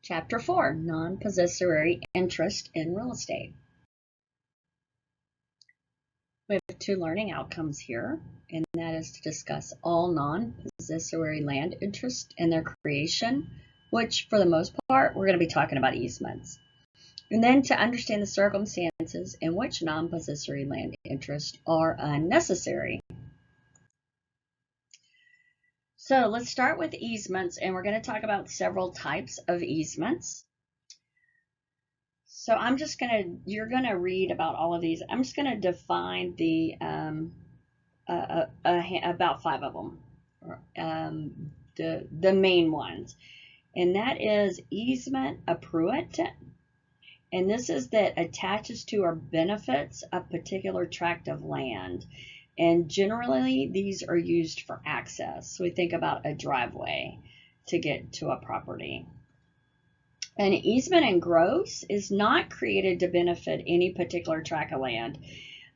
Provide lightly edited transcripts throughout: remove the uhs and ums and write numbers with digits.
Chapter 4, Non-Possessory Interest in Real Estate. We have 2 learning outcomes here, and that is to discuss all non-possessory land interests and their creation, which for the most part, we're going to be talking about easements. And then to understand the circumstances in which non-possessory land interests are unnecessary. So let's start with easements, and we're going to talk about several types of easements. So you're going to read about all of these. I'm just going to define about 5 of them, the main ones. And that is easement appurtenant. And this is that attaches to or benefits a particular tract of land. And generally, these are used for access. So we think about a driveway to get to a property. An easement in gross is not created to benefit any particular tract of land.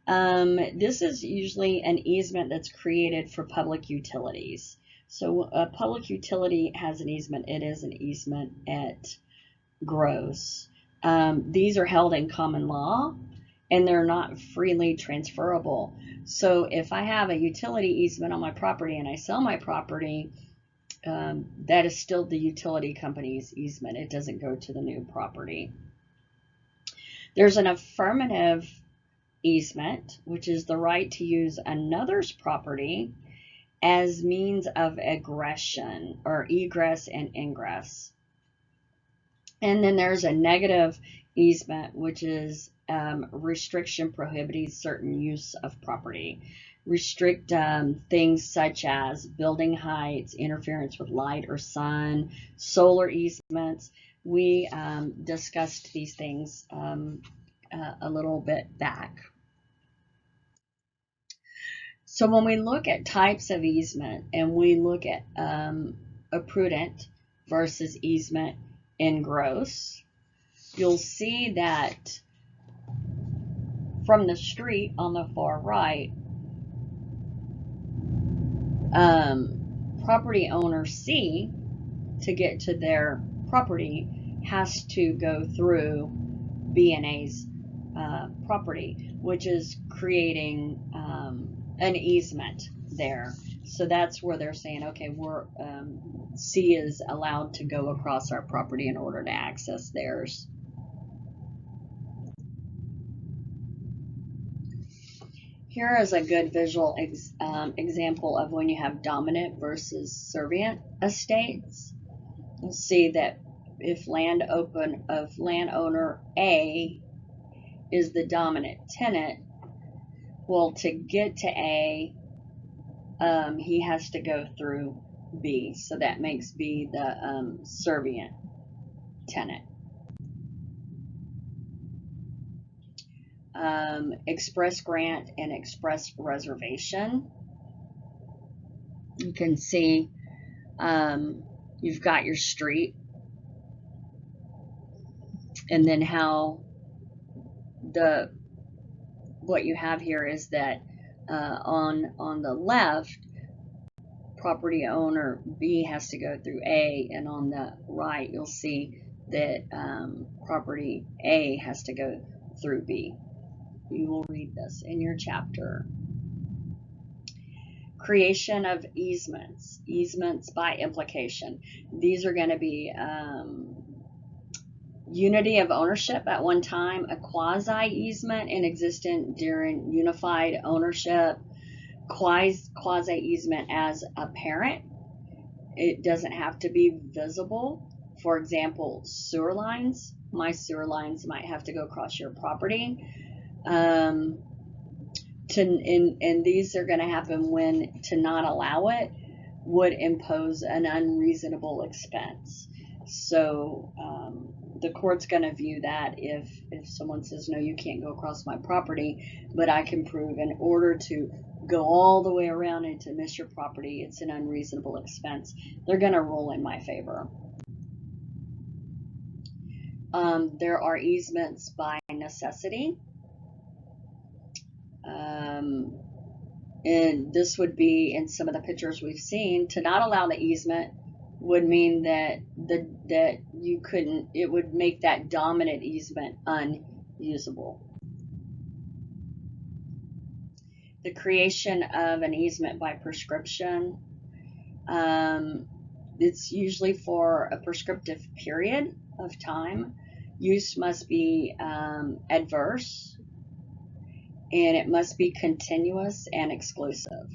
This is usually an easement that's created for public utilities. So a public utility has an easement. It is an easement at gross. These are held in common law, and they're not freely transferable. So if I have a utility easement on my property and I sell my property, that is still the utility company's easement. It doesn't go to the new property. There's an affirmative easement, which is the right to use another's property as means of aggression or egress and ingress. And then there's a negative easement, which is restriction prohibiting certain use of property. Restrict things such as building heights, interference with light or sun, solar easements. We discussed these things a little bit back. So when we look at types of easement and we look at appurtenant versus easement in gross, you'll see that from the street on the far right, property owner C, to get to their property, has to go through B&A's property, which is creating an easement there. So that's where they're saying, okay, C is allowed to go across our property in order to access theirs. Here is a good visual example of when you have dominant versus servient estates. You'll see that if landowner A is the dominant tenant, well, to get to A, he has to go through B. So that makes B the servient tenant. Express grant and express reservation. You can see you've got your street, and then what you have here is that on the left, property owner B has to go through A, and on the right you'll see that property A has to go through B. You will read this in your chapter. Creation of easements. Easements by implication. These are going to be unity of ownership at one time, a quasi-easement in existence during unified ownership, quasi-easement as apparent. It doesn't have to be visible. For example, sewer lines. My sewer lines might have to go across your property. And these are going to happen when to not allow it would impose an unreasonable expense. So the court's going to view that if someone says, no, you can't go across my property, but I can prove in order to go all the way around and to miss your property, it's an unreasonable expense, they're going to rule in my favor. There are easements by necessity. And this would be in some of the pictures we've seen, to not allow the easement would mean that you couldn't, it would make that dominant easement unusable. The creation of an easement by prescription, it's usually for a prescriptive period of time. Use must be adverse, and it must be continuous and exclusive.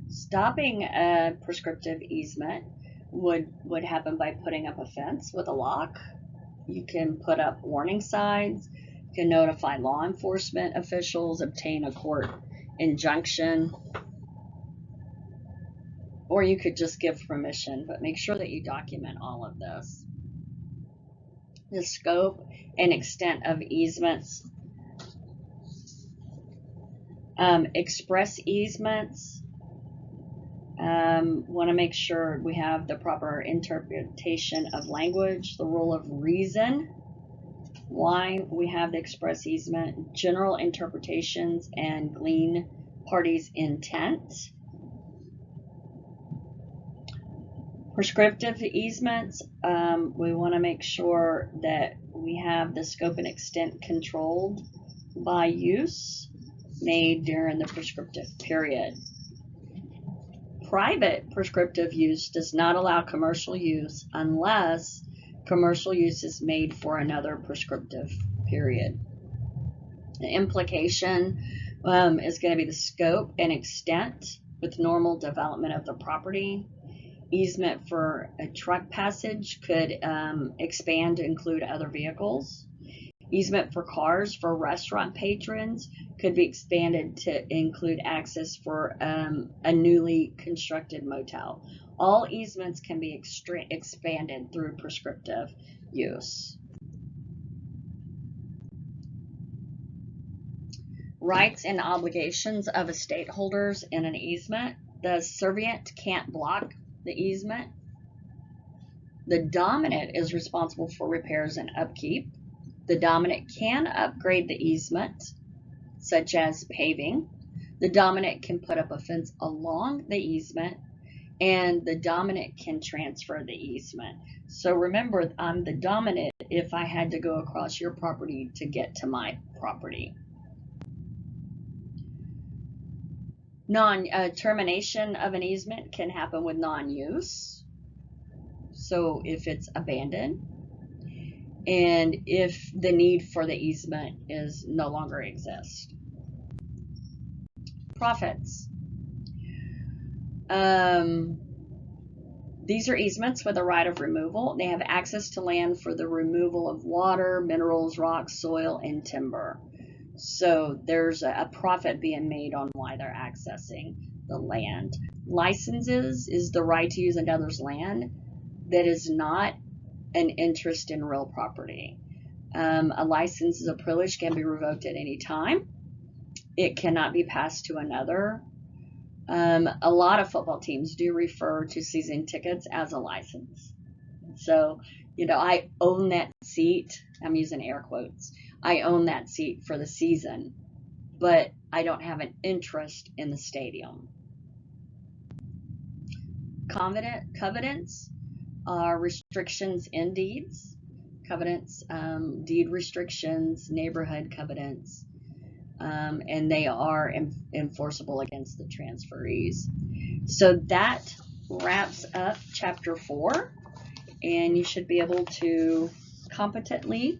Stopping a prescriptive easement would happen by putting up a fence with a lock. You can put up warning signs, you can notify law enforcement officials, obtain a court injunction, or you could just give permission, but make sure that you document all of this. The scope and extent of easements. Express easements. Want to make sure we have the proper interpretation of language, the rule of reason, why we have the express easement, general interpretations, and glean parties' intent. Prescriptive easements, we want to make sure that we have the scope and extent controlled by use made during the prescriptive period. Private prescriptive use does not allow commercial use unless commercial use is made for another prescriptive period. The implication is going to be the scope and extent with normal development of the property. Easement for a truck passage could expand to include other vehicles. Easement for cars for restaurant patrons could be expanded to include access for a newly constructed motel. All easements can be expanded through prescriptive use. Rights and obligations of estate holders in an easement. The servant can't block the easement. The dominant is responsible for repairs and upkeep. The dominant can upgrade the easement, such as paving. The dominant can put up a fence along the easement, and the dominant can transfer the easement. So remember, I'm the dominant if I had to go across your property to get to my property. Termination of an easement can happen with non-use. So if it's abandoned, and if the need for the easement is no longer exists. Profits. These are easements with a right of removal. They have access to land for the removal of water, minerals, rocks, soil, and timber. So there's a profit being made on why they're accessing the land. Licenses is the right to use another's land that is not an interest in real property. A license is a privilege, can be revoked at any time. It cannot be passed to another. A lot of football teams do refer to season tickets as a license. So, I own that seat. I'm using air quotes. I own that seat for the season, but I don't have an interest in the stadium. Covenants are restrictions in deeds. Covenants, deed restrictions, neighborhood covenants, and they are enforceable against the transferees. So that wraps up chapter 4, and you should be able to competently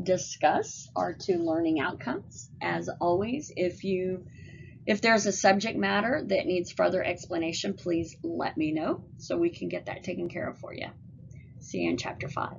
discuss our 2 learning outcomes. As always, if there's a subject matter that needs further explanation, please let me know so we can get that taken care of for you. See you in chapter 5.